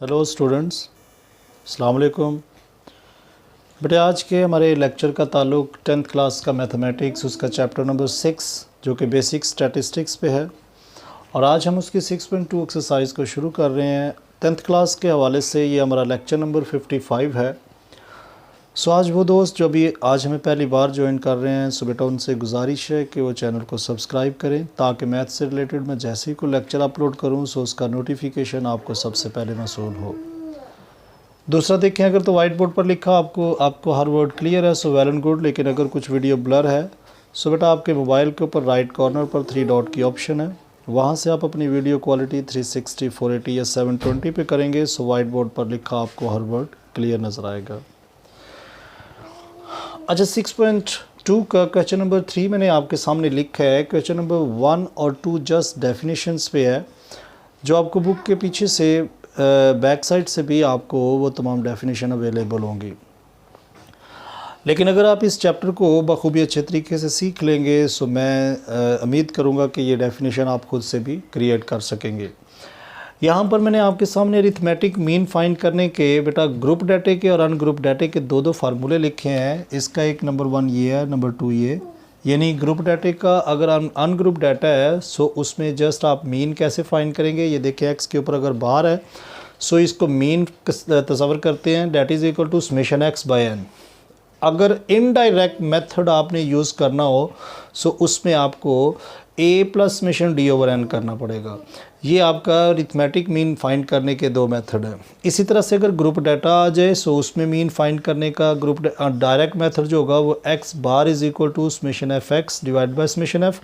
Hello students, अस्सलाम वालेकुम। बेटे आज के हमारे लेक्चर का ताल्लुक़ 10th क्लास का मैथमेटिक्स उसका चैप्टर नंबर 6 जो कि बेसिक स्टैटिस्टिक्स पे है और आज हम उसकी 6.2 एक्सरसाइज को शुरू कर रहे हैं। 10th क्लास के हवाले से ये हमारा लेक्चर नंबर 55 है। सो आज वो दोस्त जो अभी आज हमें पहली बार ज्वाइन कर रहे हैं, सो बेटा उनसे गुजारिश है कि वो चैनल को सब्सक्राइब करें ताकि मैथ से रिलेटेड मैं जैसे ही कोई लेक्चर अपलोड करूं सो उसका नोटिफिकेशन आपको सबसे पहले मौसूल हो। दूसरा देखें, अगर तो वाइट बोर्ड पर लिखा आपको हर वर्ड क्लियर है सो वेल एंड गुड, लेकिन अगर कुछ वीडियो ब्लर है सो बेटा आपके मोबाइल के ऊपर राइट कॉर्नर पर 3 डॉट की ऑप्शन है, वहाँ से आप अपनी वीडियो क्वालिटी 360, 480 या 720 पे करेंगे सो वाइट बोर्ड पर लिखा आपको हर वर्ड क्लियर नज़र आएगा। अच्छा, 6.2 का क्वेश्चन नंबर 3 मैंने आपके सामने लिखा है। क्वेश्चन नंबर 1 और 2 जस्ट डेफिनेशंस पे है, जो आपको बुक के पीछे से बैक साइड से भी आपको वो तमाम डेफिनेशन अवेलेबल होंगी। लेकिन अगर आप इस चैप्टर को बखूबी अच्छे तरीके से सीख लेंगे सो मैं उम्मीद करूँगा कि ये डेफिनेशन आप खुद से भी क्रिएट कर सकेंगे। यहाँ पर मैंने आपके सामने अरिथमेटिक मीन फाइंड करने के बेटा ग्रुप डाटे के और अनग्रुप डाटे के दो फार्मूले लिखे हैं। इसका एक नंबर 1 ये है, नंबर 2 ये, यानी ग्रुप डाटे का अगर अनग्रुप डाटा है सो उसमें जस्ट आप मीन कैसे फाइंड करेंगे। ये देखिए एक्स के ऊपर अगर बार है सो इसको मीन तस्वर करते हैं, that is equal to summation x by n. अगर इनडायरेक्ट मेथड आपने यूज़ करना हो सो उसमें आपको a plus summation d over n करना पड़ेगा। ये आपका अरिथमेटिक मीन फाइंड करने के दो मेथड हैं। इसी तरह से अगर ग्रुप डाटा आ जाए सो उसमें मीन फाइंड करने का ग्रुप डायरेक्ट मेथड जो होगा वो x bar is equal to summation f x divide by summation f.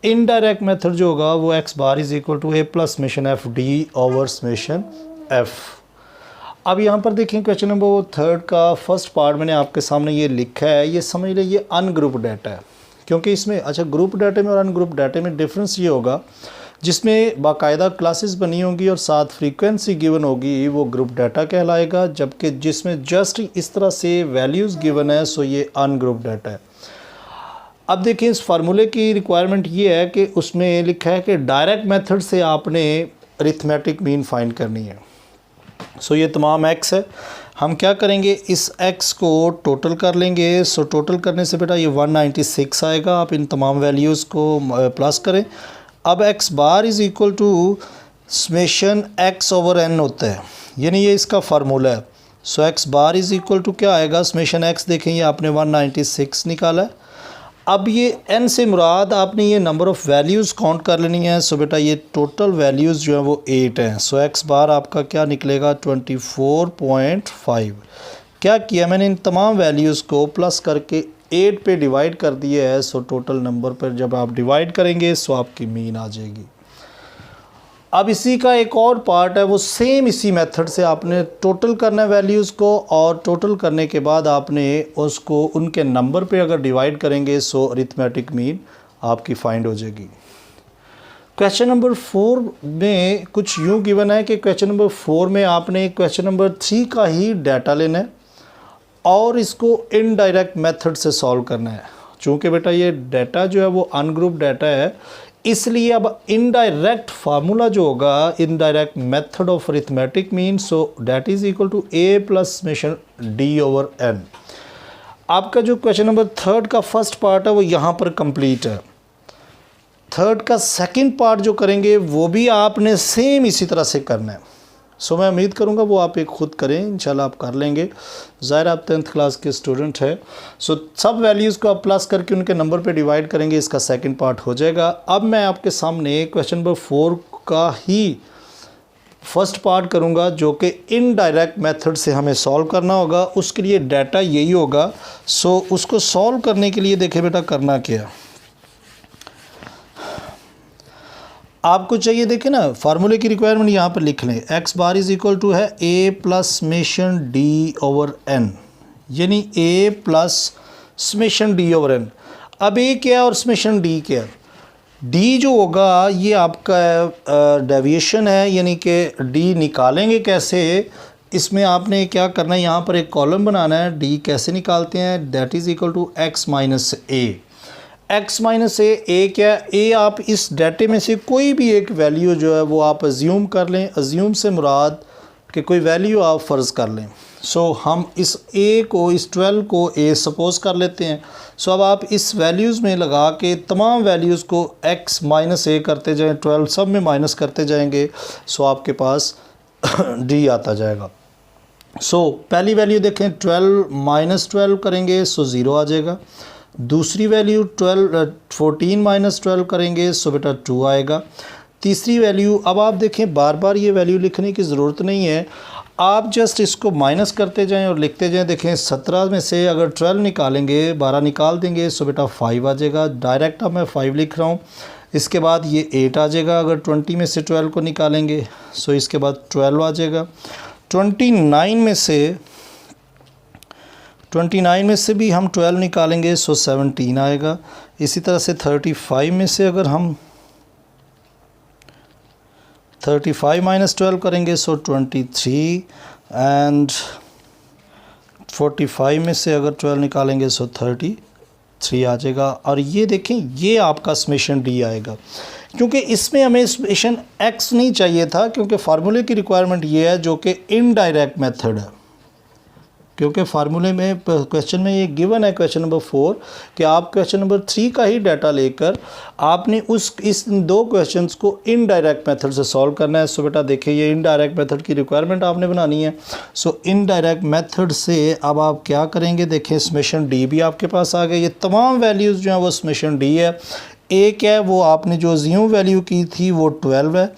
Indirect method जो होगा वो x bar is equal to A plus summation f d over summation f. अब यहाँ पर देखें क्वेश्चन नंबर 3 का फर्स्ट पार्ट मैंने आपके सामने ये लिखा है, ये समझ लें ये अनग्रुप डाटा है, क्योंकि इसमें अच्छा ग्रुप डाटे में और अनग्रुप डाटे में डिफरेंस ये होगा जिसमें बाकायदा क्लासेस बनी होंगी और साथ फ्रीक्वेंसी गिवन होगी वो ग्रुप डाटा कहलाएगा, जबकि जिसमें जस्ट इस तरह से वैल्यूज़ गिवन है सो ये अनग्रुप डाटा है। अब देखिए इस फार्मूले की रिक्वायरमेंट ये है कि उसमें लिखा है कि डायरेक्ट मेथड से आपने अरिथमेटिक मीन फाइंड करनी है। सो ये तमाम एक्स है, हम क्या करेंगे इस x को टोटल कर लेंगे। सो टोटल करने से बेटा ये 196 आएगा। आप इन तमाम वैल्यूज़ को प्लस करें। अब x bar is equal to summation x over n होता है, यानी ये इसका फार्मूला है। So x bar is equal to क्या आएगा, समेशन x देखें ये आपने 196 निकाला है। अब ये n से मुराद आपने ये नंबर ऑफ़ वैल्यूज़ काउंट कर लेनी है। सो बेटा ये टोटल वैल्यूज़ जो है वो 8 हैं। सो x बार आपका क्या निकलेगा 24.5। क्या किया मैंने इन तमाम वैल्यूज़ को प्लस करके 8 पे डिवाइड कर दिया है। सो टोटल नंबर पर जब आप डिवाइड करेंगे सो आपकी मीन आ जाएगी। अब इसी का एक और पार्ट है, वो सेम इसी मेथड से आपने टोटल करना है वैल्यूज़ को, और टोटल करने के बाद आपने उसको उनके नंबर पे अगर डिवाइड करेंगे सो अरिथमेटिक मीन आपकी फाइंड हो जाएगी। क्वेश्चन नंबर 4 में कुछ यूँ गिवन है कि क्वेश्चन नंबर 4 में आपने क्वेश्चन नंबर 3 का ही डाटा लेना है और इसको इनडायरेक्ट मेथड से सॉल्व करना है। चूँकि बेटा ये डाटा जो है वो अनग्रुप डाटा है, इसलिए अब इनडायरेक्ट फार्मूला जो होगा indirect method of arithmetic mean so that is equal to A plus summation d over N. आपका जो क्वेश्चन नंबर 3 का फर्स्ट पार्ट है वो यहाँ पर कंप्लीट है। 3 का सेकंड पार्ट जो करेंगे वो भी आपने सेम इसी तरह से करना है। सो मैं उम्मीद करूँगा वो आप एक खुद करें, इंशाल्लाह आप कर लेंगे। ज़ाहिर आप 10th क्लास के स्टूडेंट है। सो सब वैल्यूज़ को आप प्लस करके उनके नंबर पे डिवाइड करेंगे, इसका सेकंड पार्ट हो जाएगा। अब मैं आपके सामने क्वेश्चन नंबर 4 का ही फर्स्ट पार्ट करूँगा जो कि इनडायरेक्ट मेथड से हमें सॉल्व करना होगा। उसके लिए डाटा यही होगा। सो उसको सॉल्व करने के लिए देखें बेटा करना क्या आपको चाहिए, देखें ना फार्मूले की रिक्वायरमेंट यहाँ पर लिख लें। X bar is equal to है a plus summation d over n, यानी a plus summation d over n. अब ए क्या है और समेशन डी क्या है। डी जो होगा ये आपका डेविएशन है, यानी कि डी निकालेंगे कैसे, इसमें आपने क्या करना है यहाँ पर एक कॉलम बनाना है। डी कैसे निकालते हैं, that is equal to x minus a. x minus a क्या है, ए आप इस डाटे में से कोई भी एक वैल्यू जो है वो आप अज्यूम कर लें। अज्यूम से मुराद कि कोई वैल्यू आप फ़र्ज़ कर लें। सो हम इस ए को, इस 12 को ए सपोज़ कर लेते हैं। सो अब आप इस वैल्यूज़ में लगा के तमाम वैल्यूज़ को x माइनस ए करते जाएँ, 12 सब में माइनस करते जाएंगे। सो आपके पास डी आता जाएगा। सो पहली वैल्यू देखें, 12 माइनस 12 करेंगे सो 0 आ जाएगा। दूसरी वैल्यू 14 माइनस 12 करेंगे सो बेटा 2 आएगा। तीसरी वैल्यू, अब आप देखें बार बार ये वैल्यू लिखने की ज़रूरत नहीं है, आप जस्ट इसको माइनस करते जाएं और लिखते जाएं। देखें 17 में से अगर 12 निकालेंगे, 12 निकाल देंगे सो बेटा 5 आ जाएगा। डायरेक्ट अब मैं 5 लिख रहा हूँ। इसके बाद ये 8 आ जाएगा। अगर 20 में से 12 को निकालेंगे सो इसके बाद 12 आ जाएगा। 29 में से भी हम 12 निकालेंगे सो 17 आएगा। इसी तरह से 35 में से अगर हम 35 माइनस 12 करेंगे सो 23, एंड 45 में से अगर 12 निकालेंगे सो 33 आ जाएगा। और ये देखें, ये आपका समेशन डी आएगा, क्योंकि इसमें हमें समेशन एक्स नहीं चाहिए था, क्योंकि फार्मूले की रिक्वायरमेंट ये है जो कि इनडायरेक्ट मेथड है। क्योंकि फार्मूले में क्वेश्चन में ये गिवन है क्वेश्चन नंबर 4 कि आप क्वेश्चन नंबर 3 का ही डाटा लेकर आपने इस दो क्वेश्चंस को इनडायरेक्ट मेथड से सॉल्व करना है। सो बेटा देखिए, ये इनडायरेक्ट मेथड की रिक्वायरमेंट आपने बनानी है। सो इनडायरेक्ट मेथड से अब आप क्या करेंगे, देखें समेशन डी भी आपके पास आ गए। ये तमाम वैल्यूज़ जो हैं वो समेशन डी है। एक है वो आपने जो अज्यूम वैल्यू की थी वो 12 है,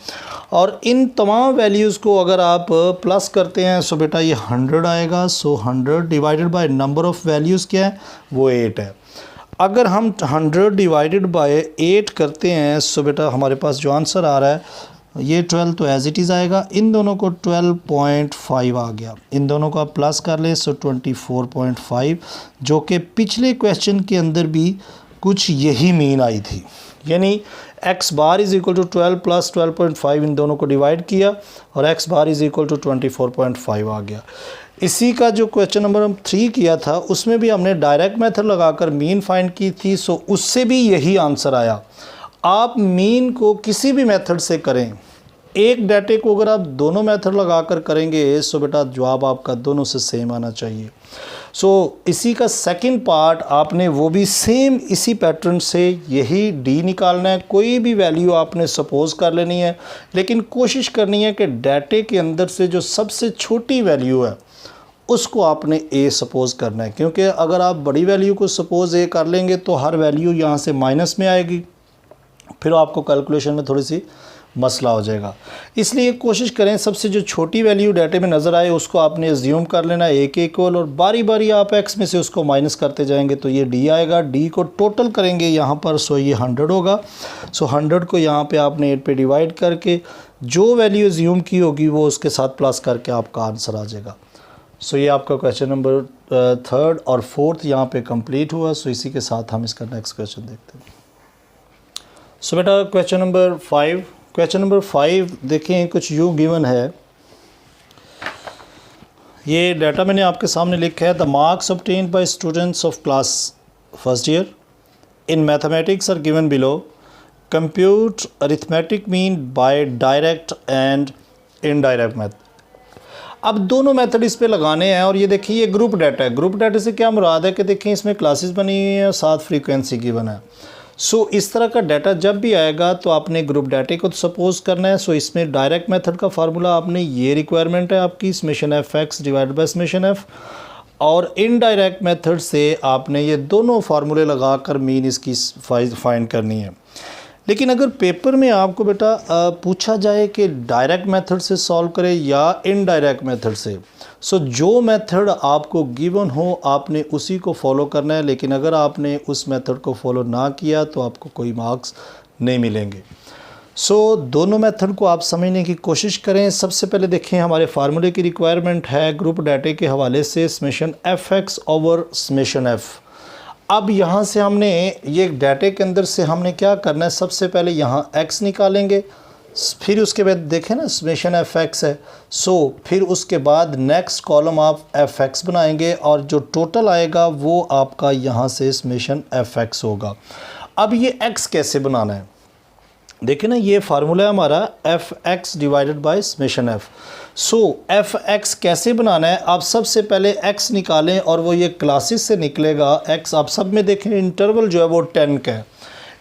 और इन तमाम वैल्यूज़ को अगर आप प्लस करते हैं सो बेटा ये 100 आएगा। सो 100 divided by number of values क्या है, वो 8 है। अगर हम 100 डिवाइडेड बाय 8 करते हैं सो बेटा हमारे पास जो आंसर आ रहा है, ये 12 तो एज इट इज़ आएगा। इन दोनों को 12.5 आ गया। इन दोनों को आप प्लस कर लें सो 24.5, जो कि पिछले क्वेश्चन के अंदर भी कुछ यही मीन आई थी। यानी x bar is equal to 12 plus 12.5, इन दोनों को डिवाइड किया और x bar is equal to 24.5 आ गया। इसी का जो क्वेश्चन नंबर हम 3 किया था उसमें भी हमने डायरेक्ट मेथड लगाकर मीन फाइंड की थी। सो उससे भी यही आंसर आया। आप मीन को किसी भी मेथड से करें, एक डाटे को अगर आप दोनों मेथड लगाकर करेंगे सो बेटा जवाब आपका दोनों से सेम आना चाहिए। सो इसी का सेकंड पार्ट आपने वो भी सेम इसी पैटर्न से यही डी निकालना है। कोई भी वैल्यू आपने सपोज़ कर लेनी है, लेकिन कोशिश करनी है कि डाटे के अंदर से जो सबसे छोटी वैल्यू है उसको आपने ए सपोज़ करना है, क्योंकि अगर आप बड़ी वैल्यू को सपोज़ ए कर लेंगे तो हर वैल्यू यहाँ से माइनस में आएगी, फिर आपको कैलकुलेशन में थोड़ी सी मसला हो जाएगा। इसलिए कोशिश करें सबसे जो छोटी वैल्यू डाटे में नज़र आए उसको आपने अज्यूम कर लेना है ए के इक्वल, और बारी बारी आप एक्स में से उसको माइनस करते जाएंगे तो ये डी आएगा। डी को टोटल करेंगे यहाँ पर, सो ये 100 होगा। सो 100 को यहाँ पे आपने 8 पे डिवाइड करके जो वैल्यू अज्यूम की होगी वो उसके साथ प्लस करके आपका आंसर आ जाएगा। सो ये आपका क्वेश्चन नंबर 3 और 4 यहाँ पे कंप्लीट हुआ। सो इसी के साथ हम इसका नेक्स्ट क्वेश्चन देखते हैं। सो बेटा क्वेश्चन नंबर 5, क्वेश्चन नंबर 5 देखें, कुछ यूँ गिवन है। ये डाटा मैंने आपके सामने लिखा है। The marks obtained by students of class first year in mathematics are given below. Compute arithmetic mean by direct and indirect method. अब दोनों मेथड इस पे लगाने हैं, और ये देखिए ये ग्रुप डाटा है। ग्रुप डाटा से क्या मुराद है कि देखिए इसमें क्लासेस बनी हुई हैं और साथ फ्रीक्वेंसी गिवन है। सो इस तरह का डाटा जब भी आएगा तो आपने ग्रुप डाटे को सपोज करना है। सो इसमें डायरेक्ट मेथड का फार्मूला आपने, ये रिक्वायरमेंट है आपकी, summation f x divide by summation F, और इनडायरेक्ट मेथड से आपने ये दोनों फार्मूले लगाकर मीन इसकी फाइंड करनी है। लेकिन अगर पेपर में आपको बेटा पूछा जाए कि डायरेक्ट मेथड से सॉल्व करें या इनडायरेक्ट मेथड से, सो जो मेथड आपको गिवन हो आपने उसी को फॉलो करना है। लेकिन अगर आपने उस मेथड को फॉलो ना किया तो आपको कोई मार्क्स नहीं मिलेंगे। सो दोनों मेथड को आप समझने की कोशिश करें। सबसे पहले देखें, हमारे फार्मूले की रिक्वायरमेंट है ग्रुप डाटे के हवाले से summation f x over summation F. अब यहाँ से हमने ये डाटे के अंदर से हमने क्या करना है, सबसे पहले यहाँ x निकालेंगे, फिर उसके बाद देखें ना समेशन एफ एक्स है। सो फिर उसके बाद नेक्स्ट कॉलम आप एफ एक्स बनाएंगे और जो टोटल आएगा वो आपका यहाँ से समेशन एफ एक्स होगा। अब ये x कैसे बनाना है, देखिए ना, ये फार्मूला है हमारा F x divided by summation F. So F x कैसे बनाना है, आप सबसे पहले एक्स निकालें और वो ये क्लासेस से निकलेगा एक्स। आप सब में देखें इंटरवल जो है वो 10 का है।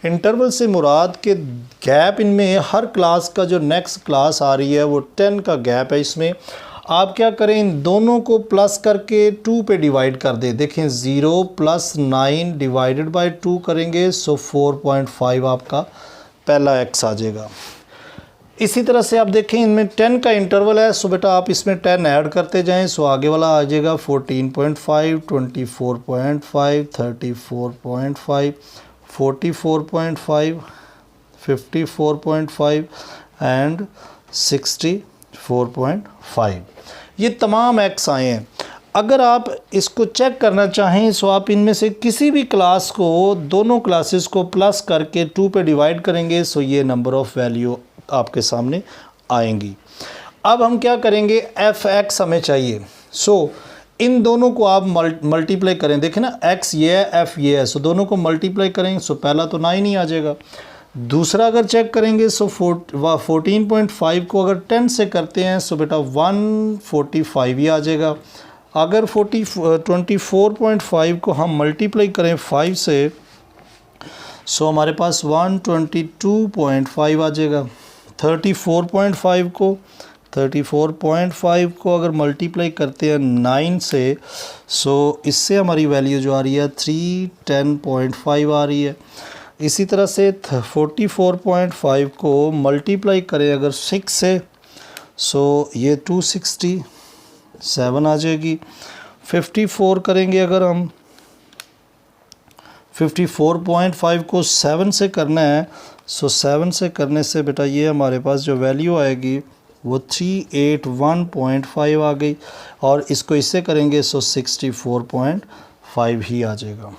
इंटरवल से मुराद के गैप इनमें हर क्लास का जो नेक्स्ट क्लास आ रही है वो 10 का गैप है। इसमें आप क्या करें, इन दोनों को प्लस करके 2 पे डिवाइड कर दें। देखें 0 + 9 डिवाइडेड बाई 2 करेंगे, सो 4.5 आपका पहला एक्स आ जाएगा। इसी तरह से आप देखें इनमें 10 का इंटरवल है, सो बेटा आप इसमें 10 ऐड करते जाएं, सो आगे वाला आ जाएगा 14.5, 24.5, 34.5, 44.5, 54.5 एंड 64.5। ये तमाम एक्स आए हैं। अगर आप इसको चेक करना चाहें सो आप इनमें से किसी भी क्लास को, दोनों क्लासेस को प्लस करके 2 पे डिवाइड करेंगे, सो ये नंबर ऑफ़ वैल्यू आपके सामने आएंगी। अब हम क्या करेंगे, एफ एक्स हमें चाहिए। सो इन दोनों को आप मल्टीप्लाई करें। देखें ना, एक्स ये है, एफ ये है, सो दोनों को मल्टीप्लाई करें, सो पहला तो 9 ही आ जाएगा। दूसरा अगर चेक करेंगे सो 14.5 को अगर 10 से करते हैं सो बेटा 145 ही आ जाएगा। अगर 24.5 को हम मल्टीप्लाई करें 5 से, सो हमारे पास 122.5 आ जाएगा। 34.5 को अगर मल्टीप्लाई करते हैं 9 से, सो इससे हमारी वैल्यू जो आ रही है 310.5 आ रही है। इसी तरह से 44.5 को मल्टीप्लाई करें अगर 6 से, सो ये 267 आ जाएगी। 54 करेंगे अगर हम, 54.5 को 7 से करना है, सो 7 से करने से बेटा ये हमारे पास जो वैल्यू आएगी वो 381.5 आ गई, और इसको इससे करेंगे सो 64.5 ही आ जाएगा।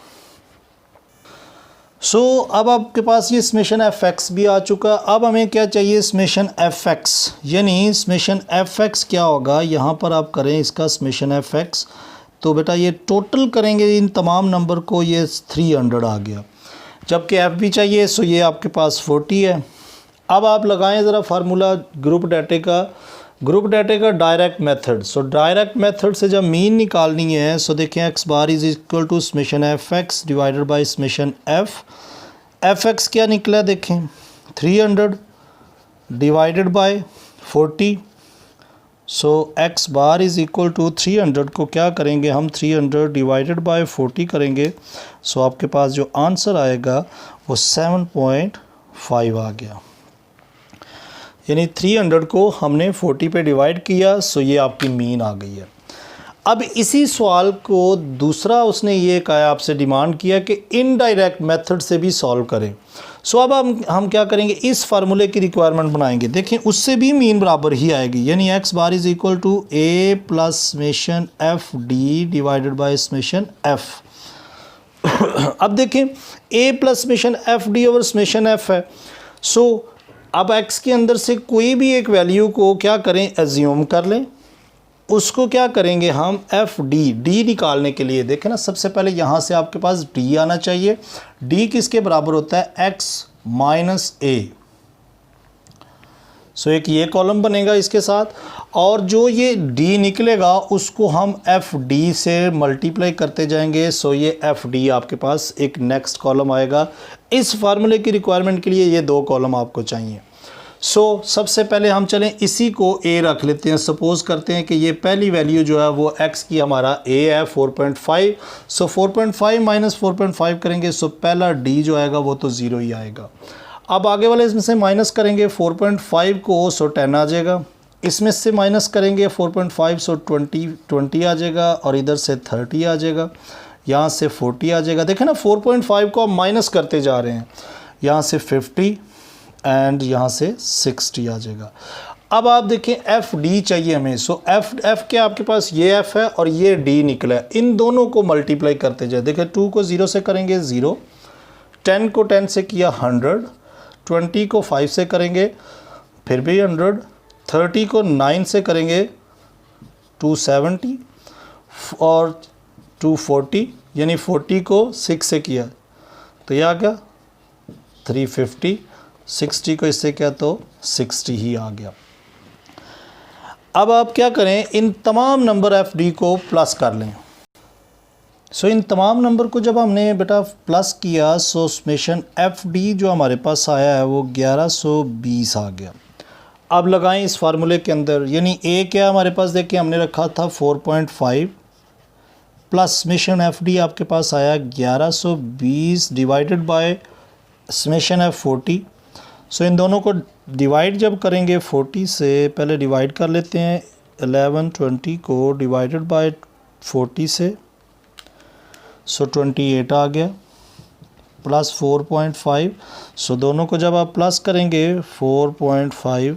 सो अब आपके पास ये समेशन एफ एक्स भी आ चुका। अब हमें क्या चाहिए, समेशन एफ एक्स, यानी समेशन एफ एक्स क्या होगा, यहाँ पर आप करें इसका समेशन एफ एक्स, तो बेटा ये टोटल करेंगे इन तमाम नंबर को, ये 300 आ गया। जबकि एफ भी चाहिए, सो ये आपके पास 40 है। अब आप लगाएं ज़रा फार्मूला ग्रुप डाटे का direct method. So direct method से जब मीन निकालनी है, सो देखें x bar is equal to summation f x divided by summation f x क्या निकला देखें 300 divided by 40। So x bar is equal to 300 को क्या करेंगे हम, 300 डिवाइडेड बाय 40 करेंगे, सो आपके पास जो आंसर आएगा वो 7.5 आ गया। यानी 300 को हमने 40 पे डिवाइड किया, सो ये आपकी मीन आ गई है। अब इसी सवाल को दूसरा उसने ये कहा, आपसे डिमांड किया कि इनडायरेक्ट मेथड से भी सॉल्व करें। सो अब हम क्या करेंगे, इस फार्मूले की रिक्वायरमेंट बनाएंगे। देखें उससे भी मीन बराबर ही आएगी, यानी x bar is equal to A plus summation f d divided by summation f. अब देखें a plus summation f d over summation f है। सो अब x के अंदर से कोई भी एक वैल्यू को क्या करें, एज्यूम कर लें, उसको क्या करेंगे हम एफ डी निकालने के लिए। देखें ना, सबसे पहले यहाँ से आपके पास d आना चाहिए। d किसके बराबर होता है, x माइनस ए। सो एक ये कॉलम बनेगा इसके साथ, और जो ये d निकलेगा उसको हम एफ डी से मल्टीप्लाई करते जाएंगे। सो ये एफ डी आपके पास एक नेक्स्ट कॉलम आएगा। इस फार्मूले की रिक्वायरमेंट के लिए ये 2 कॉलम आपको चाहिए। सो सबसे पहले हम चलें इसी को a रख लेते हैं। सपोज़ करते हैं कि ये पहली वैल्यू जो है वो x की हमारा a है 4.5। सो 4.5 माइनस 4.5 करेंगे, सो पहला d जो आएगा वो तो 0 ही आएगा। अब आगे वाले इसमें से माइनस करेंगे 4.5 को, सो 10 आ जाएगा। इसमें से माइनस करेंगे 4.5, सो 20 आ जाएगा, और इधर से 30 आ जाएगा, यहाँ से 40 आ जाएगा। देखें ना 4.5 को आप माइनस करते जा रहे हैं, यहाँ से 50 एंड यहाँ से 60 आ जाएगा। अब आप देखें एफ डी चाहिए हमें। सो एफ क्या आपके पास ये एफ है और ये डी निकला है, इन दोनों को मल्टीप्लाई करते जाए। देखिए 2 को 0 से करेंगे 0, 10 को 10 से किया 100, 20 को 5 से करेंगे फिर भी 100, 30 को 9 से करेंगे 270, और 240, यानी 40 को 6 से किया तो यह आ गया 350, 60 को इससे क्या तो 60 ही आ गया। अब आप क्या करें, इन तमाम नंबर एफ डी को प्लस कर लें। सो इन तमाम नंबर को जब हमने बेटा प्लस किया, सो समेशन एफ डी जो हमारे पास आया है वो 1120 आ गया। अब लगाएं इस फार्मूले के अंदर, यानी ए क्या हमारे पास देखिए हमने रखा था 4.5 प्लस समेशन एफ डी आपके पास आया 1120 डिवाइडेड बाय समेशन एफ 40। सो इन दोनों को डिवाइड जब करेंगे 40 से, पहले डिवाइड कर लेते हैं 1120 को डिवाइडेड बाय 40 से, सो 28 आ गया प्लस 4.5। सो दोनों को जब आप प्लस करेंगे 4.5,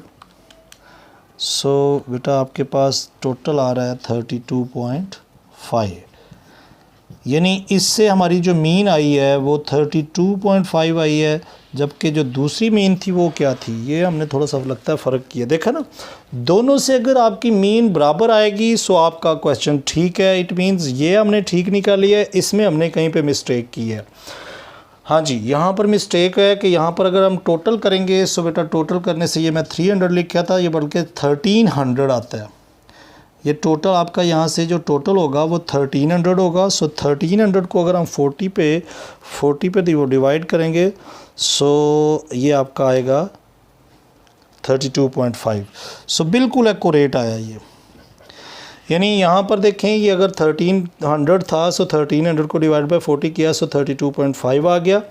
सो बेटा आपके पास टोटल आ रहा है 32.5, यानी इससे हमारी जो मीन आई है वो 32.5 आई है, जबकि जो दूसरी मीन थी वो क्या थी, ये हमने थोड़ा सा लगता है फ़र्क किया। देखा ना, दोनों से अगर आपकी मीन बराबर आएगी सो आपका क्वेश्चन ठीक है, इट मींस ये हमने ठीक निकाली है, इसमें हमने कहीं पे मिस्टेक की है। हाँ जी, यहाँ पर मिस्टेक है कि यहाँ पर अगर हम टोटल करेंगे सो बेटा टोटल करने से ये मैं 300 लिखा था, ये बल्कि 1300 आता है। ये टोटल आपका यहाँ से जो टोटल होगा वो 1300 होगा। सो 1300 को अगर हम 40 पे डिवाइड करेंगे सो ये आपका आएगा 32.5। सो बिल्कुल एक्यूरेट आया ये, यानी यहाँ पर देखें ये अगर 1300 था सो 1300 को डिवाइड बाय 40 किया सो 32.5 आ गया।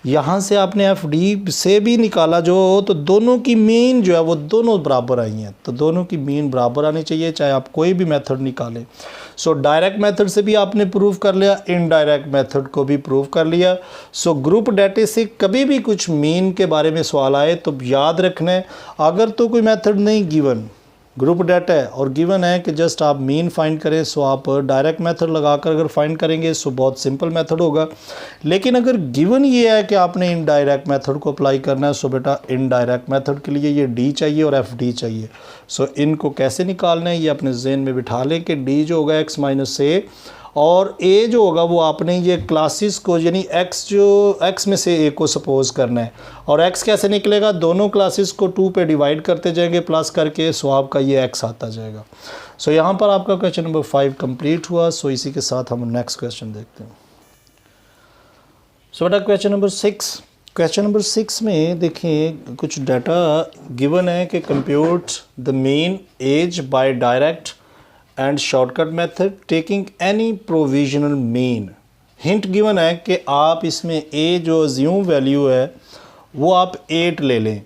यहाँ से आपने एफ डी से भी निकाला जो, तो दोनों की मीन जो है वो दोनों बराबर आई हैं, तो दोनों की मीन बराबर आनी चाहिए चाहे आप कोई भी मेथड निकालें। सो डायरेक्ट मेथड से भी आपने प्रूव कर लिया, इनडायरेक्ट मेथड को भी प्रूव कर लिया। सो ग्रुप डाटा से कभी भी कुछ मीन के बारे में सवाल आए तो याद रखना है, अगर तो कोई मेथड नहीं गिवन, ग्रुप डाटा है और गिवन है कि जस्ट आप मीन फाइंड करें, सो आप डायरेक्ट मेथड लगाकर अगर फाइंड करेंगे सो बहुत सिंपल मेथड होगा। लेकिन अगर गिवन ये है कि आपने इनडायरेक्ट मेथड को अप्लाई करना है, सो बेटा इनडायरेक्ट मेथड के लिए ये डी चाहिए और एफ डी चाहिए। सो इनको कैसे निकालना है ये अपने जहन में बिठा लें कि डी जो होगा एक्स माइनस ए और ए जो होगा वो आपने ये क्लासेस को, यानी एक्स जो एक्स में से ए को सपोज करना है, और एक्स कैसे निकलेगा, दोनों क्लासेस को 2 पे डिवाइड करते जाएंगे प्लस करके, सो आपका ये एक्स आता जाएगा। सो यहाँ पर आपका क्वेश्चन नंबर 5 कंप्लीट हुआ। सो इसी के साथ हम नेक्स्ट क्वेश्चन देखते हैं। सो बेटा क्वेश्चन नंबर 6, क्वेश्चन नंबर 6 में देखें कुछ डाटा गिवन है कि compute the mean age by direct and shortcut method taking any provisional mean. Hint given है कि आप इसमें ए जो अज्यूम वैल्यू है वो आप 8 ले लें,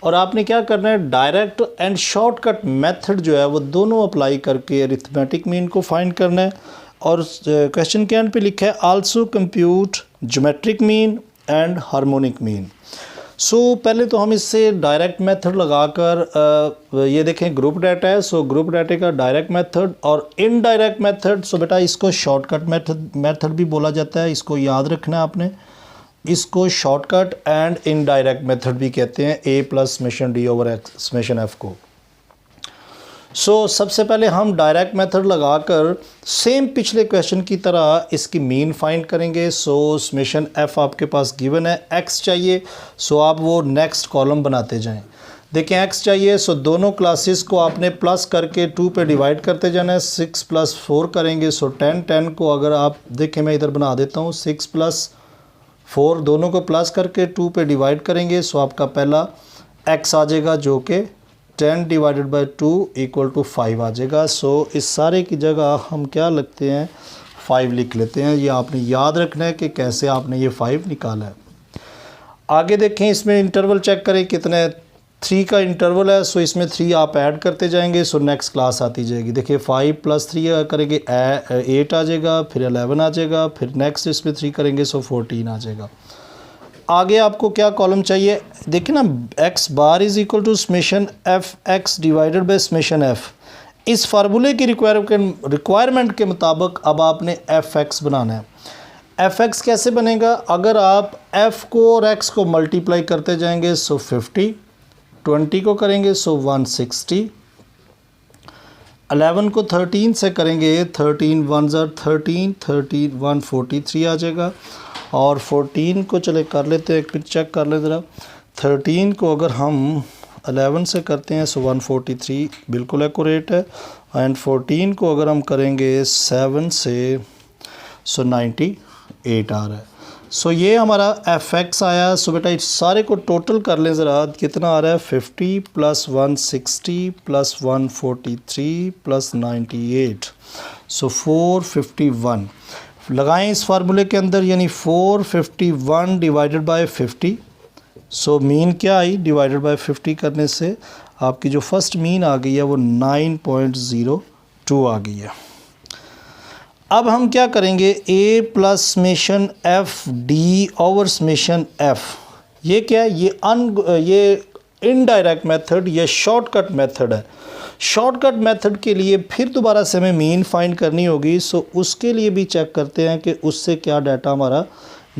और आपने क्या करना है, डायरेक्ट एंड शॉर्टकट मेथड जो है वो दोनों अप्लाई करके अरिथमेटिक मीन को फाइंड करना है। और क्वेश्चन के एंड पे लिखा है also compute geometric mean and harmonic mean. So पहले तो हम इससे डायरेक्ट मेथड लगाकर ये देखें ग्रुप डाटा है, सो ग्रुप डाटा का डायरेक्ट मेथड और इनडायरेक्ट मेथड, सो बेटा इसको शॉर्टकट मेथड भी बोला जाता है, इसको याद रखना है आपने, इसको शॉर्टकट एंड इनडायरेक्ट मेथड भी कहते हैं, a plus summation d over x summation f को। सो सबसे पहले हम डायरेक्ट मेथड लगाकर सेम पिछले क्वेश्चन की तरह इसकी मीन फाइंड करेंगे। सो समेशन एफ आपके पास गिवन है, एक्स चाहिए, सो आप वो नेक्स्ट कॉलम बनाते जाएं। देखें एक्स चाहिए, सो दोनों क्लासेस को आपने प्लस करके 2 पे डिवाइड करते जाना है, 6 + 4 करेंगे, सो 10 को अगर आप देखें मैं इधर बना देता हूँ, 6 + 4 दोनों को प्लस करके 2 पे डिवाइड करेंगे, सो आपका पहला एक्स आ जाएगा जो कि 10 डिवाइडेड बाई 2 = 5 आ जाएगा। सो इस सारे की जगह हम क्या लिखते हैं, 5 लिख लेते हैं। ये आपने याद रखना है कि कैसे आपने ये 5 निकाला है। आगे देखें, इसमें इंटरवल चेक करें कितने, 3 का इंटरवल है, सो इसमें 3 आप ऐड करते जाएंगे, सो नेक्स्ट क्लास आती जाएगी। देखिए 5 + 3 करेंगे 8 आ जाएगा, फिर 11 आ जाएगा, फिर नेक्स्ट इसमें 3 करेंगे सो 14 आ जाएगा। आगे आपको क्या कॉलम चाहिए, देखिए ना, x bar is equal to summation f x divided by summation f. इस फार्मूले की रिक्वायरमेंट के मुताबिक अब आपने एफ एक्स बनाना है। एफ एक्स कैसे बनेगा, अगर आप एफ को और एक्स को मल्टीप्लाई करते जाएंगे सो 50, 20 को करेंगे सो 160, 11 को 13 से करेंगे 13 1 = 13, 13 143 आ जाएगा, और 14 को चले कर लेते हैं, फिर चेक कर लेते ज़रा, 13 को अगर हम 11 से करते हैं सो 143 बिल्कुल एक्यूरेट है, एंड 14 को अगर हम करेंगे 7 से सो 98 आ रहा है। सो ये हमारा fx आया। सो बेटा इस सारे को टोटल कर लें ज़रा, कितना आ रहा है 50 + 160 + 143 + 98 सो 451 लगाएं इस फार्मूले के अंदर, यानी 451 डिवाइडेड बाय 50। सो मीन क्या आई डिवाइडेड बाय 50 करने से आपकी जो फर्स्ट मीन आ गई है वो 9.02 आ गई है। अब हम क्या करेंगे, a plus summation f d over summation F, ये क्या है, ये इनडायरेक्ट मेथड या शॉर्टकट मेथड है। शॉर्टकट मेथड के लिए फिर दोबारा से हमें मीन फाइंड करनी होगी। सो उसके लिए भी चेक करते हैं कि उससे क्या डाटा हमारा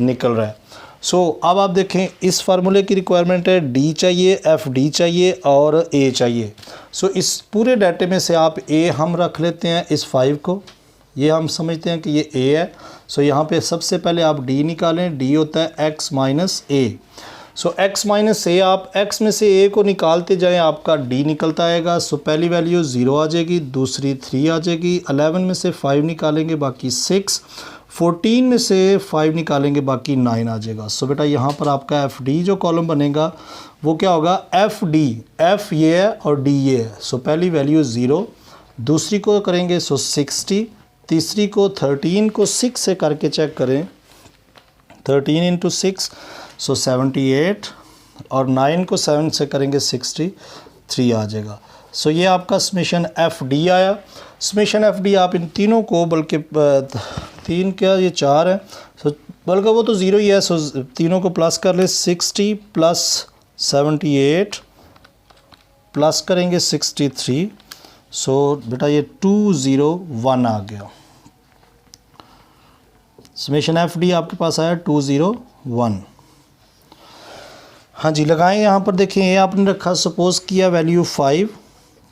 निकल रहा है। सो अब आप देखें इस फार्मूले की रिक्वायरमेंट है डी चाहिए, एफ डी चाहिए और ए चाहिए। सो इस पूरे डाटे में से आप ए हम रख लेते हैं, इस 5 को, ये हम समझते हैं कि ये a है। सो यहाँ पे सबसे पहले आप d निकालें, d होता है x minus a। So x minus a, आप x में से a को निकालते जाएं आपका d निकलता आएगा। सो पहली वैल्यू 0 आ जाएगी, दूसरी 3 आ जाएगी, 11 में से 5 निकालेंगे बाकी 6, 14 में से 5 निकालेंगे बाकी 9 आ जाएगा। सो बेटा यहाँ पर आपका एफ डी जो कॉलम बनेगा वो क्या होगा, एफ डी, एफ ये है और डी ये है। सो पहली वैल्यू 0, दूसरी को करेंगे सो 60, तीसरी को 13 को 6 से करके चेक करें, 13 × 6 सो 78 और 9 को 7 से करेंगे 63 आ जाएगा। सो ये आपका समेशन एफ डी आया। समेशन एफ डी आप इन तीनों को, बल्कि 3 क्या ये 4 है, सो बल्कि वो तो 0 ही है, सो तीनों को प्लस कर ले, 60 + 78 प्लस करेंगे 63। सो बेटा ये 201 आ गया। समेशन एफ डी आपके पास आया 201। हाँ जी, लगाएं यहाँ पर, देखें ए आपने रखा, सपोज़ किया वैल्यू 5,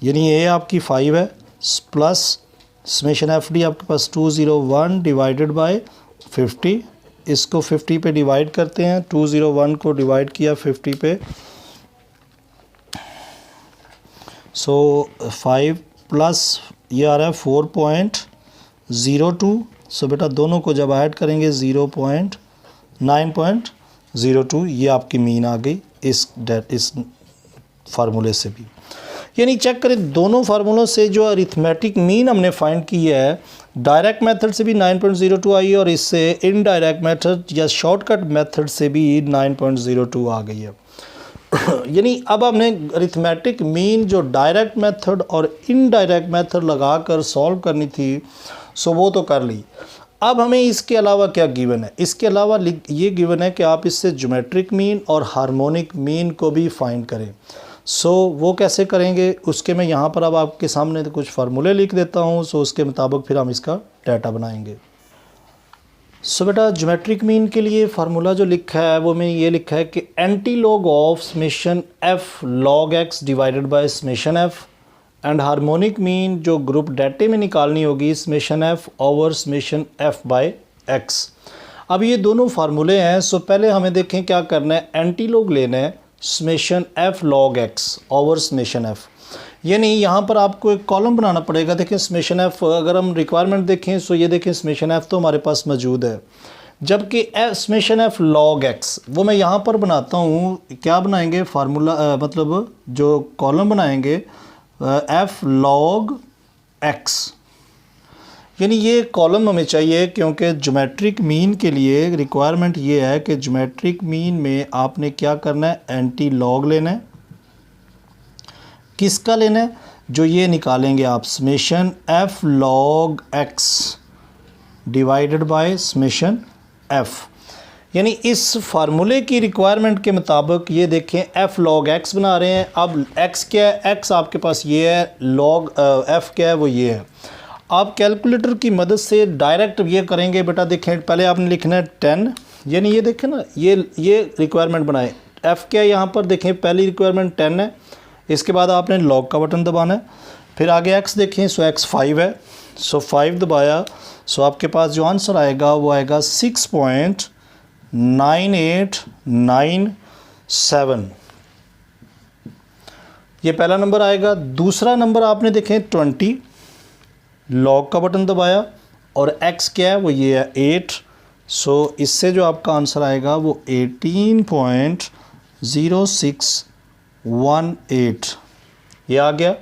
यानी ए आपकी 5 है, प्लस समेशन एफ डी आपके पास 201 डिवाइडेड बाय 50। इसको 50 पे डिवाइड करते हैं, 201 को डिवाइड किया 50 पे, सो 5 प्लस ये आ रहा है 4.02। सो बेटा दोनों को जब ऐड करेंगे 9.02, ये आपकी मीन आ गई इस फार्मूले से भी। यानी चेक करें दोनों फार्मूलों से जो अरिथमेटिक मीन हमने फाइंड की है, डायरेक्ट मेथड से भी 9.02 आई है और इससे इनडायरेक्ट मेथड या शॉर्टकट मेथड से भी 9.02 आ गई है। यानी अब हमने अरिथमेटिक मीन जो डायरेक्ट मेथड और इनडायरेक्ट मेथड लगाकर सॉल्व करनी थी, सो वो तो कर ली। अब हमें इसके अलावा क्या गिवन है, इसके अलावा ये गिवन है कि आप इससे ज्योमेट्रिक मीन और हार्मोनिक मीन को भी फाइंड करें। सो वो कैसे करेंगे, उसके मैं यहाँ पर अब आपके सामने कुछ फार्मूले लिख देता हूँ। सो उसके मुताबिक फिर हम इसका डाटा बनाएंगे। सो बेटा ज्योमेट्रिक मीन के लिए फार्मूला जो लिखा है वो मैंने ये लिखा है कि anti log of summation f log x divided by summation f, and harmonic mean जो ग्रुप डाटे में निकालनी होगी summation f over summation f by x. अब ये दोनों फार्मूले हैं। सो पहले हमें देखें क्या करना है, एंटी लॉग लेना है summation f log x over summation F, यानी यहाँ पर आपको एक कॉलम बनाना पड़ेगा। देखें समेशन एफ, अगर हम रिक्वायरमेंट देखें सो ये देखें समेशन एफ तो हमारे पास मौजूद है, जबकि समेशन एफ लॉग एक्स वो मैं यहाँ पर बनाता हूँ। क्या बनाएंगे फार्मूला, मतलब जो कॉलम बनाएंगे एफ लॉग एक्स, यानी ये कॉलम हमें चाहिए क्योंकि ज्योमेट्रिक मीन के लिए रिक्वायरमेंट ये है कि ज्योमेट्रिक मीन में आपने क्या करना है, एंटी लॉग लेना है। किसका लेना है, जो ये निकालेंगे आप summation f log x divided by summation F, यानी इस फार्मूले की रिक्वायरमेंट के मुताबिक ये देखें एफ लॉग एक्स बना रहे हैं। अब एक्स क्या है, एक्स आपके पास ये है, लॉग एफ क्या है वो ये है। आप कैलकुलेटर की मदद से डायरेक्ट ये करेंगे। बेटा देखें पहले आपने लिखना है 10, यानी ये देखें ना, ये रिक्वायरमेंट बनाए। एफ़ क्या है यहाँ पर देखें, पहली रिक्वायरमेंट 10 है, इसके बाद आपने लॉग का बटन दबाना है। फिर आगे एक्स देखें, सो एक्स 5 है, सो 5 दबाया, सो आपके पास जो आंसर आएगा वो आएगा 6.989 7, ये पहला नंबर आएगा। दूसरा नंबर आपने देखें 20, लॉग का बटन दबाया और x क्या है वो ये है 8। सो इससे जो आपका आंसर आएगा वो 18.0618 ये आ गया।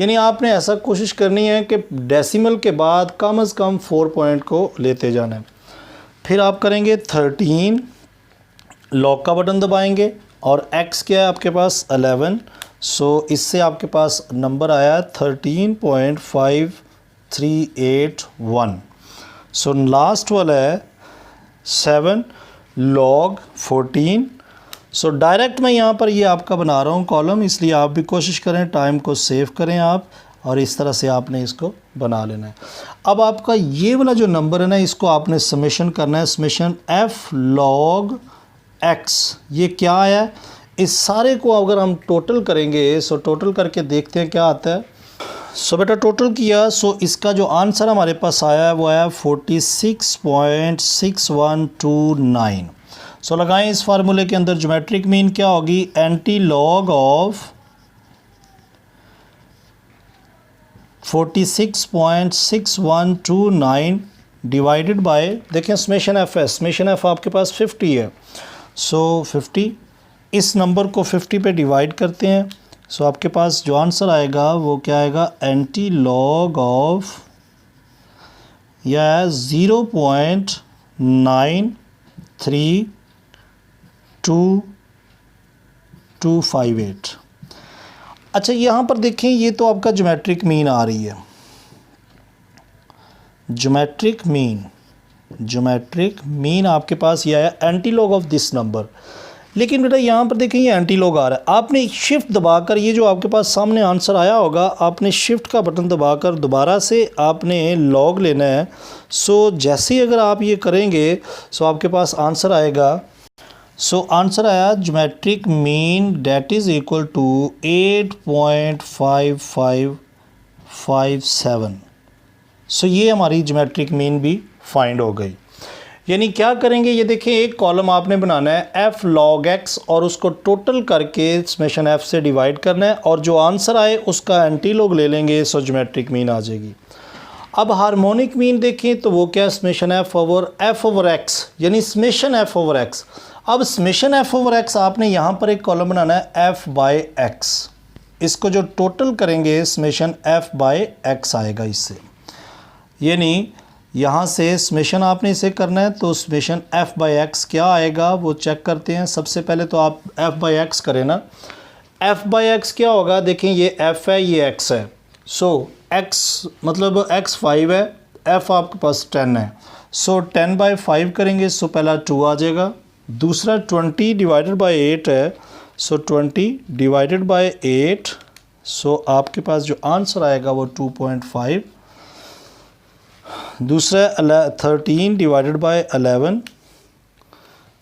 यानी आपने ऐसा कोशिश करनी है कि डेसिमल के बाद कम से कम 4 पॉइंट को लेते जाना है। फिर आप करेंगे 13, लॉक का बटन दबाएंगे और x क्या है आपके पास 11। सो इससे आपके पास नंबर आया 13.5381। सो लास्ट वाला है 7, लॉग 14। सो डायरेक्ट मैं यहाँ पर ये आपका बना रहा हूँ कॉलम, इसलिए आप भी कोशिश करें, टाइम को सेव करें आप, और इस तरह से आपने इसको बना लेना है। अब आपका ये वाला जो नंबर है ना, इसको आपने समेशन करना है, समेशन f log x। ये क्या आया, इस सारे को अगर हम टोटल करेंगे, सो टोटल करके देखते हैं क्या आता है। सो बेटा टोटल किया, सो इसका जो आंसर हमारे पास आया है वो आया 46.6129। सो लगाएं इस फार्मूले के अंदर ज्योमेट्रिक मीन क्या होगी, anti log of 46.6129 divided by, देखें समेशन एफ है, समेशन एफ आपके पास 50 है। सो 50, इस नंबर को 50 पे डिवाइड करते हैं। सो आपके पास जो आंसर आएगा वो क्या आएगा, एंटी लॉग ऑफ या 0.932258। अच्छा यहाँ पर देखें, ये तो आपका ज्योमेट्रिक मीन आ रही है, ज्योमेट्रिक मीन आपके पास ये आया anti log of this number. लेकिन बेटा यहाँ पर देखें ये एंटी लॉग आ रहा है, आपने शिफ्ट दबाकर, ये जो आपके पास सामने आंसर आया होगा, आपने शिफ्ट का बटन दबाकर दोबारा से आपने लॉग लेना है। सो जैसे ही अगर आप ये करेंगे सो आपके पास आंसर आएगा, सो आंसर आया geometric mean that is equal to 8.5557। So ये हमारी ज्योमेट्रिक मीन भी फाइंड हो गई। यानी क्या करेंगे, ये देखें एक कॉलम आपने बनाना है f log x और उसको टोटल करके समेशन f से डिवाइड करना है, और जो आंसर आए उसका एंटी लॉग ले लेंगे, सो ज्योमेट्रिक मीन आ जाएगी। अब हार्मोनिक मीन देखें तो वो क्या, समेशन f ओवर x, यानी समेशन f ओवर x। अब समेशन f ओवर x आपने यहाँ पर एक कॉलम बनाना है f बाय x, इसको जो टोटल करेंगे समेशन f बाय x आएगा इससे। यानी यहाँ से समेशन आपने इसे करना है, तो समेशन f बाय x क्या आएगा वो चेक करते हैं। सबसे पहले तो आप f बाय x करें ना, f बाय x क्या होगा, देखें ये f है ये x है। सो x मतलब x 5 है, f आपके पास 10 है। सो 10 बाय 5 करेंगे, सो पहला 2 आ जाएगा। दूसरा 20 डिवाइडेड बाय 8 है, सो 20 डिवाइडेड बाय 8। सो आपके पास जो आंसर आएगा वो 2.5। दूसरा 13 डिवाइडेड बाय 11,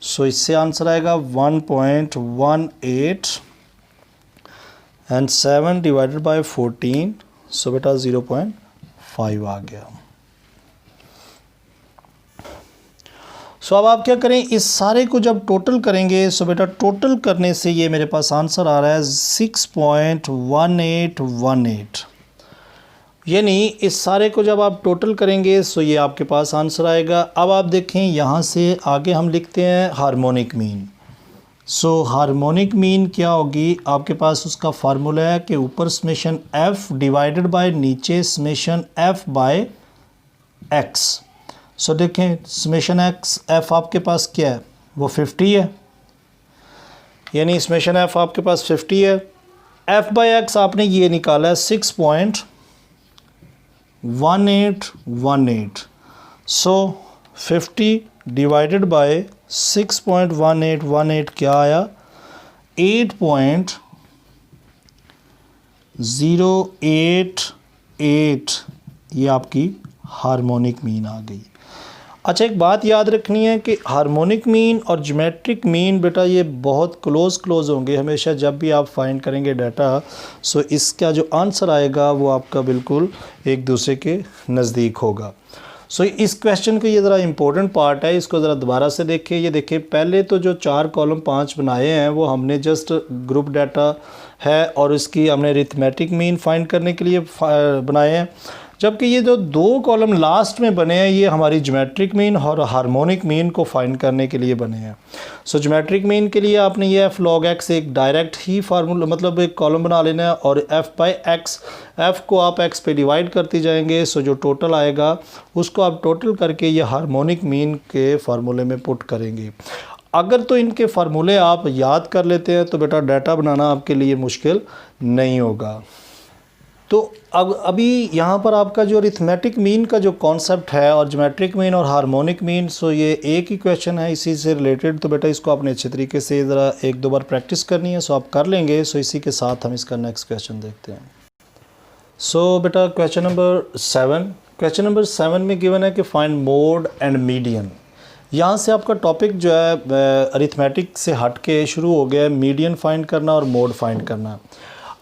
सो इससे आंसर आएगा 1.18। एंड 7 डिवाइडेड बाय 14, सो बेटा 0.5 आ गया। सो अब आप क्या करें, इस सारे को जब टोटल करेंगे, सो बेटा टोटल करने से ये मेरे पास आंसर आ रहा है 6.1818। यानी इस सारे को जब आप टोटल करेंगे सो ये आपके पास आंसर आएगा। अब आप देखें यहाँ से आगे हम लिखते हैं हार्मोनिक मीन। सो हार्मोनिक मीन क्या होगी, आपके पास उसका फार्मूला है कि ऊपर समेशन f डिवाइडेड बाय नीचे समेशन f बाय x। सो देखें समेशन f आपके पास क्या है वो 50 है, यानी समेशन f आपके पास 50 है। f बाय x आपने ये निकाला है 6.1818। सो 50 डिवाइडेड बाय 6.1818 क्या आया, 8.088। ये आपकी हार्मोनिक मीन आ गई। अच्छा एक बात याद रखनी है कि हार्मोनिक मीन और ज्योमेट्रिक मीन बेटा ये बहुत क्लोज होंगे हमेशा जब भी आप फाइंड करेंगे डाटा। सो इसका जो आंसर आएगा वो आपका बिल्कुल एक दूसरे के नज़दीक होगा। सो इस क्वेश्चन का ये ज़रा इंपॉर्टेंट पार्ट है, इसको ज़रा दोबारा से देखें। ये देखिए पहले तो जो 4 कॉलम 5 बनाए हैं वो हमने जस्ट ग्रुप डाटा है और इसकी हमने अरिथमेटिक मीन फाइंड करने के लिए बनाए हैं, जबकि ये जो 2 कॉलम लास्ट में बने हैं ये हमारी ज्योमेट्रिक मीन और हार्मोनिक मीन को फाइंड करने के लिए बने हैं। सो ज्योमेट्रिक मीन के लिए आपने ये f log x एक डायरेक्ट ही फार्मूला मतलब एक कॉलम बना लेना है और f बाई x, f को आप x पे डिवाइड करते जाएंगे। सो जो टोटल आएगा उसको आप टोटल करके ये हार्मोनिक मीन के फार्मूले में पुट करेंगे। अगर तो इनके फार्मूले आप याद कर लेते हैं तो बेटा डाटा बनाना आपके लिए मुश्किल नहीं होगा। तो अब अभी यहाँ पर आपका जो अरिथमेटिक मीन का जो कॉन्सेप्ट है और ज्योमेट्रिक मीन और हार्मोनिक मीन, सो ये एक ही क्वेश्चन है इसी से रिलेटेड। तो बेटा इसको आपने अच्छे तरीके से ज़रा 1-2 बार प्रैक्टिस करनी है, सो आप कर लेंगे। सो इसी के साथ हम इसका नेक्स्ट क्वेश्चन देखते हैं। सो बेटा क्वेश्चन नंबर 7 में गिवन है कि फाइंड मोड एंड मीडियन। यहाँ से आपका टॉपिक जो है अरिथमेटिक से हट के शुरू हो गया है, मीडियन फाइंड करना और मोड फाइंड करना।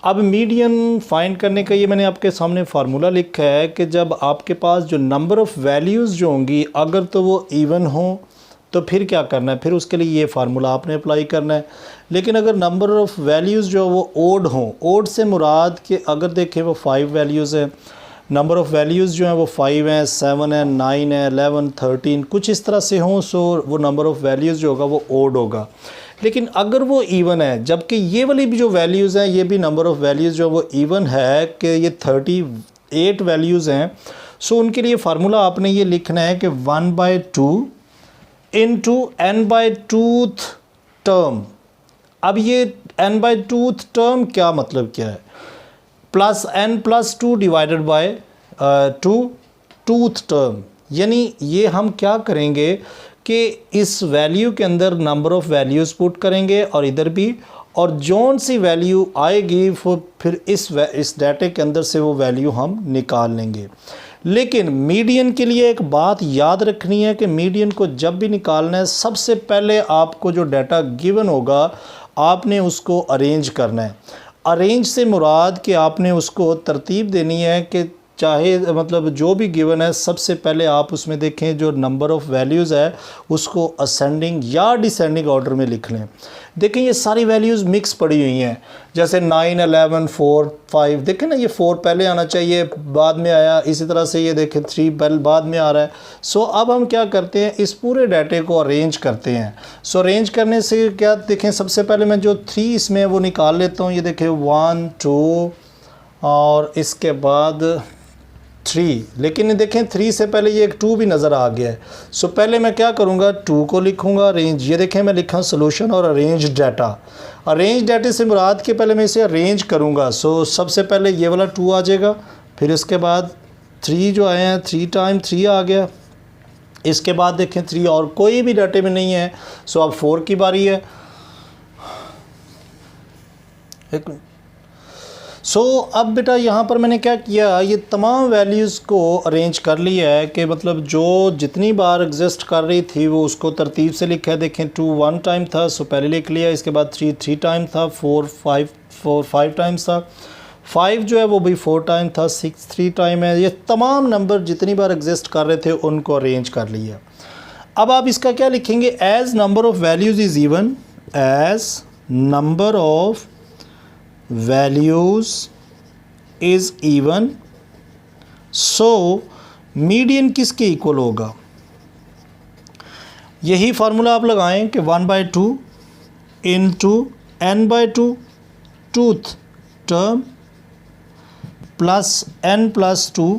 अब मीडियन फाइंड करने का ये मैंने आपके सामने फार्मूला लिखा है कि जब आपके पास जो नंबर ऑफ़ वैल्यूज़ जो होंगी अगर तो वो इवन हो तो फिर क्या करना है, फिर उसके लिए ये फार्मूला आपने अप्लाई करना है। लेकिन अगर नंबर ऑफ़ वैल्यूज़ जो वो ओड हों, ओड से मुराद कि अगर देखें वो 5 वैल्यूज़ हैं, नंबर ऑफ़ वैल्यूज़ जो हैं वो 5 हैं, 7 है, 9 है, 11, 13 कुछ इस तरह से हों, सो वो नंबर ऑफ़ वैल्यूज़ जो होगा वो ओड होगा। लेकिन अगर वो इवन है, जबकि ये वाली भी जो वैल्यूज़ हैं ये भी नंबर ऑफ़ वैल्यूज़ जो वो इवन है कि ये 38 वैल्यूज़ हैं, सो उनके लिए फार्मूला आपने ये लिखना है कि 1/2 इंटू n/2th टर्म। अब ये n/2th टर्म क्या मतलब क्या है, plus n+2 divided by 2th term. यानी ये हम क्या करेंगे कि इस वैल्यू के अंदर नंबर ऑफ़ वैल्यूज़ पुट करेंगे और इधर भी, और जौन सी वैल्यू आएगी वो फिर इस डाटे के अंदर से वो वैल्यू हम निकाल लेंगे। लेकिन मीडियन के लिए एक बात याद रखनी है कि मीडियन को जब भी निकालना है सबसे पहले आपको जो डाटा गिवन होगा आपने उसको अरेंज करना है। अरेंज से मुराद कि आपने उसको तरतीब देनी है कि चाहे मतलब जो भी गिवन है सबसे पहले आप उसमें देखें जो नंबर ऑफ़ वैल्यूज़ है उसको असेंडिंग या डिसेंडिंग ऑर्डर में लिख लें। देखें ये सारी वैल्यूज़ मिक्स पड़ी हुई हैं, जैसे 9, 11, 4, 5, देखें ना ये 4 पहले आना चाहिए बाद में आया, इसी तरह से ये देखें 3 पहले बाद में आ रहा है। सो अब हम क्या करते हैं, इस पूरे डाटे को अरेंज करते हैं। सो अरेंज करने से क्या देखें, सबसे पहले मैं जो 3 इसमें वो निकाल लेता हूँ। ये देखें 1, 2 और इसके बाद 3, लेकिन देखें 3 से पहले ये एक 2 भी नज़र आ गया है। सो पहले मैं क्या करूँगा, 2 को लिखूँगा अरेंज। ये देखें मैं लिखा सोल्यूशन और अरेंज डाटा। अरेंज डाटे से मुराद के पहले मैं इसे अरेंज करूँगा। सो सबसे पहले ये वाला 2 आ जाएगा, फिर इसके बाद 3 जो आए हैं 3 टाइम 3 आ गया। इसके बाद देखें 3 और कोई भी डाटे में नहीं है। सो अब 4 की बारी है। एक सो अब बेटा यहाँ पर मैंने क्या किया, ये तमाम वैल्यूज़ को अरेंज कर लिया है कि मतलब जो जितनी बार एग्जिस्ट कर रही थी वो उसको तरतीब से लिखा है। देखें 2 1 टाइम था, सो पहले लिख लिया। इसके बाद 3 3 टाइम था, 4 5 टाइम्स था, 5 जो है वो भी 4 टाइम था, 6 3 टाइम है। ये तमाम नंबर जितनी बार एग्जिस्ट कर रहे थे उनको अरेंज कर लिया। अब आप इसका क्या लिखेंगे, as number of values is even, as number of values is even, so median किसके इक्वल होगा। यही फार्मूला आप लगाएं कि 1/2 इंटू n/2 टूथ term plus n+2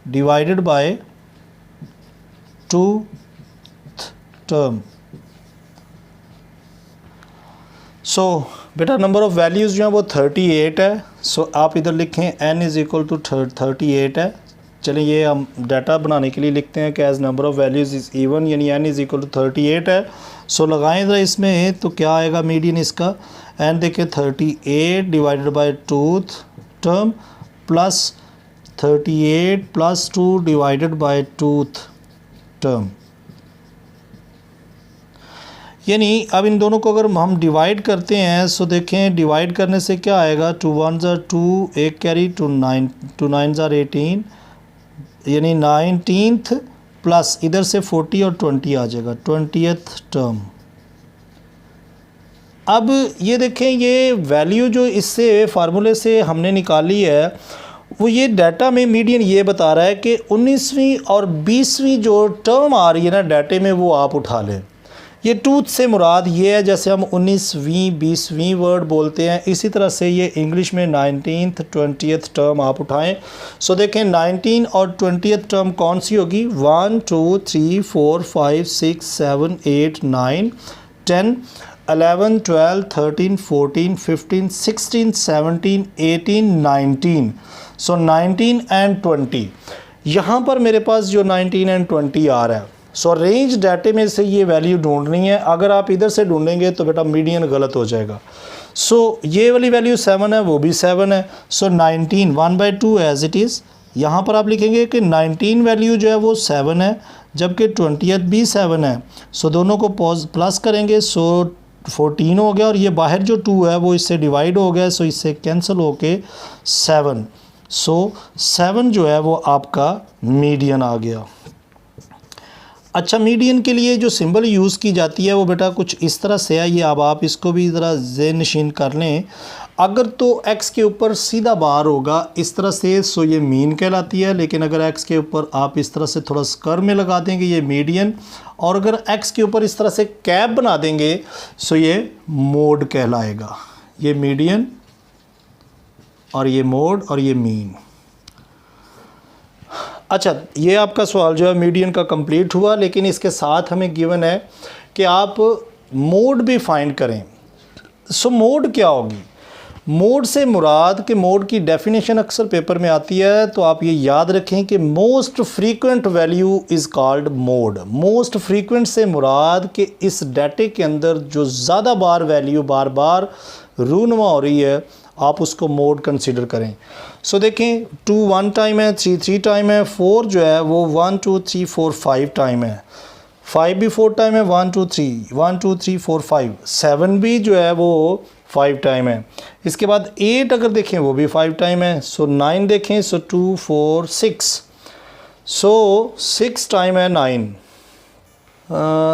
divided by 2th term. So बेटा नंबर ऑफ़ वैल्यूज़ जो हैं वो 38 है। सो आप इधर लिखें n इज़ इक्वल टू 38 है। चलिए ये हम डाटा बनाने के लिए लिखते हैं कि as number of values is even, यानी n इज़ इक्वल टू 38 है। सो लगाएं ज़रा इसमें तो क्या आएगा मीडियन इसका, n देखें 38 divided by 2th term plus 38 plus 2 divided by 2th term. यानी अब इन दोनों को अगर हम डिवाइड करते हैं, सो देखें डिवाइड करने से क्या आएगा, 2 1 ज़ा 2, एक कैरी 2 9 2 9 ज़ा 18, यानी 19th प्लस इधर से 40 और 20 आ जाएगा, 20th टर्म। अब ये देखें, ये वैल्यू जो इससे फार्मूले से हमने निकाली है वो ये डाटा में मीडियन ये बता रहा है कि 19वीं और 20वीं जो टर्म आ रही है ना डाटे में, वो आप उठा लें। ये टूथ से मुराद ये है, जैसे हम 19वीं 20वीं वर्ड बोलते हैं, इसी तरह से ये इंग्लिश में 19th 20th टर्म आप उठाएं। सो देखें 19 और 20th टर्म कौन सी होगी, 1 2 3 4 5 6 7 8 9 10 11 12 13 14 15 16 17 18 19। सो 19 एंड 20, यहाँ पर मेरे पास जो 19 एंड 20 आ रहा है, सो रेंज डाटे में से ये वैल्यू ढूंढनी है। अगर आप इधर से ढूंढेंगे तो बेटा मीडियन गलत हो जाएगा। सो ये वाली वैल्यू 7 है, वो भी 7 है। सो 19 1/2 एज इट इज़, यहाँ पर आप लिखेंगे कि 19 वैल्यू जो है वो 7 है, जबकि 20th भी 7 है। सो दोनों को प्लस करेंगे, सो 14 हो गया, और ये बाहर जो 2 है वो इससे डिवाइड हो गया, सो इससे कैंसिल होके 7। सो 7 जो है वो आपका मीडियन आ गया। अच्छा, मीडियन के लिए जो सिंबल यूज़ की जाती है वो बेटा कुछ इस तरह से है, ये अब आप इसको भी ज़रा ज़हन नशीन कर लें। अगर तो x के ऊपर सीधा बार होगा इस तरह से, सो ये मीन कहलाती है, लेकिन अगर x के ऊपर आप इस तरह से थोड़ा स्क्वायर में लगा देंगे ये मीडियन, और अगर x के ऊपर इस तरह से कैप बना देंगे सो ये मोड कहलाएगा। ये मीडियन और ये मोड और ये मीन। अच्छा, ये आपका सवाल जो है मीडियन का कंप्लीट हुआ, लेकिन इसके साथ हमें गिवन है कि आप मोड भी फाइंड करें। सो मोड क्या होगी, मोड से मुराद के मोड की डेफिनेशन अक्सर पेपर में आती है, तो आप ये याद रखें कि most frequent value is called mode. Most frequent से मुराद कि इस डाटे के अंदर जो ज़्यादा बार वैल्यू बार बार रूनुमा हो रही है, आप उसको मोड कंसीडर करें। सो देखें 2 1 टाइम है, 3 3 टाइम है, 4 जो है वो 1 2 3 4 5 टाइम है, 5 भी 4 टाइम है, 1 2 3 1 2 3 4 5, 7 भी जो है वो 5 टाइम है। इसके बाद 8 अगर देखें वो भी 5 टाइम है। सो 9 देखें, सो 2 4 6, सो 6 टाइम है 9।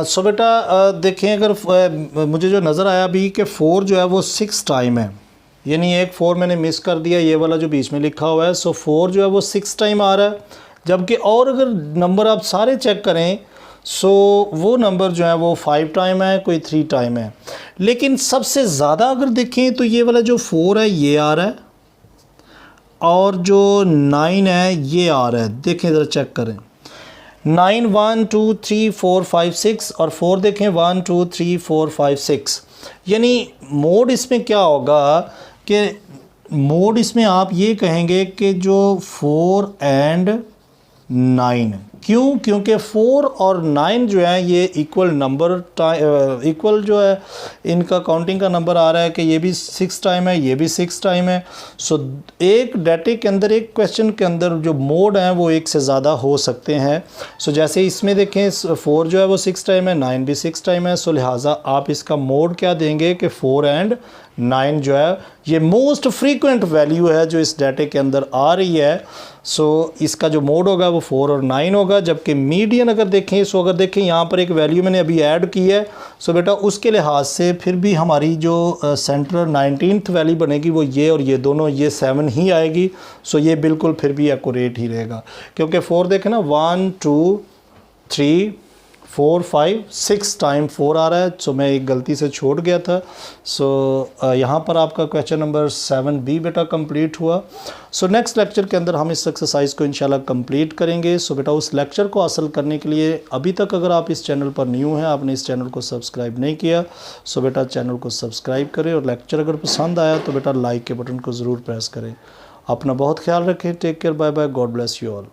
सो बेटा देखें, अगर मुझे जो नज़र आया अभी कि 4 जो है वो 6 टाइम है, यानी एक 4 मैंने मिस कर दिया, ये वाला जो बीच में लिखा हुआ है। सो 4 जो है वो 6 टाइम आ रहा है, जबकि और अगर नंबर आप सारे चेक करें सो वो नंबर जो है वो 5 टाइम है, कोई 3 टाइम है। लेकिन सबसे ज़्यादा अगर देखें तो ये वाला जो 4 है ये आ रहा है, और जो 9 है ये आ रहा है। देखें ज़रा चेक करें, 9 1 2 3 4 5 6, और 4 देखें 1 2 3 4 5 6। यानी मोड इसमें क्या होगा कि मोड इसमें आप ये कहेंगे कि जो 4 एंड 9, क्यों, क्योंकि 4 और 9 जो है ये इक्वल नंबर इक्वल जो है इनका काउंटिंग का नंबर आ रहा है कि ये भी 6 टाइम है, ये भी 6 टाइम है। सो एक डाटे के अंदर, एक क्वेश्चन के अंदर जो मोड हैं वो एक से ज़्यादा हो सकते हैं। सो जैसे इसमें देखें 4 जो है वो 6 टाइम है, 9 भी 6 टाइम है। सो लिहाजा आप इसका मोड क्या देंगे कि 4 एंड 9 जो है ये मोस्ट फ्रीक्वेंट वैल्यू है जो इस डाटे के अंदर आ रही है। सो इसका जो मोड होगा वो 4 और 9 होगा। जबकि मीडियन अगर देखें, सो अगर देखें यहाँ पर एक वैल्यू मैंने अभी ऐड की है, सो बेटा उसके लिहाज से फिर भी हमारी जो सेंट्रल 19th वैल्यू बनेगी वो ये और ये दोनों, ये 7 ही आएगी। सो ये बिल्कुल फिर भी एक्यूरेट ही रहेगा, क्योंकि 4 देखें ना 1 2 3 4 5 6 टाइम 4 आ रहा है। सो मैं एक गलती से छोड़ गया था। सो यहाँ पर आपका क्वेश्चन नंबर 7B बेटा कंप्लीट हुआ। सो नेक्स्ट लेक्चर के अंदर हम इस एक्सरसाइज को इंशाल्लाह कंप्लीट करेंगे। सो बेटा उस लेक्चर को हासिल करने के लिए अभी तक अगर आप इस चैनल पर न्यू हैं, आपने इस चैनल को सब्सक्राइब नहीं किया, सो बेटा चैनल को सब्सक्राइब करें, और लेक्चर अगर पसंद आया तो बेटा लाइक के बटन को ज़रूर प्रेस करें। अपना बहुत ख्याल रखें। Take care, bye bye, God bless you all.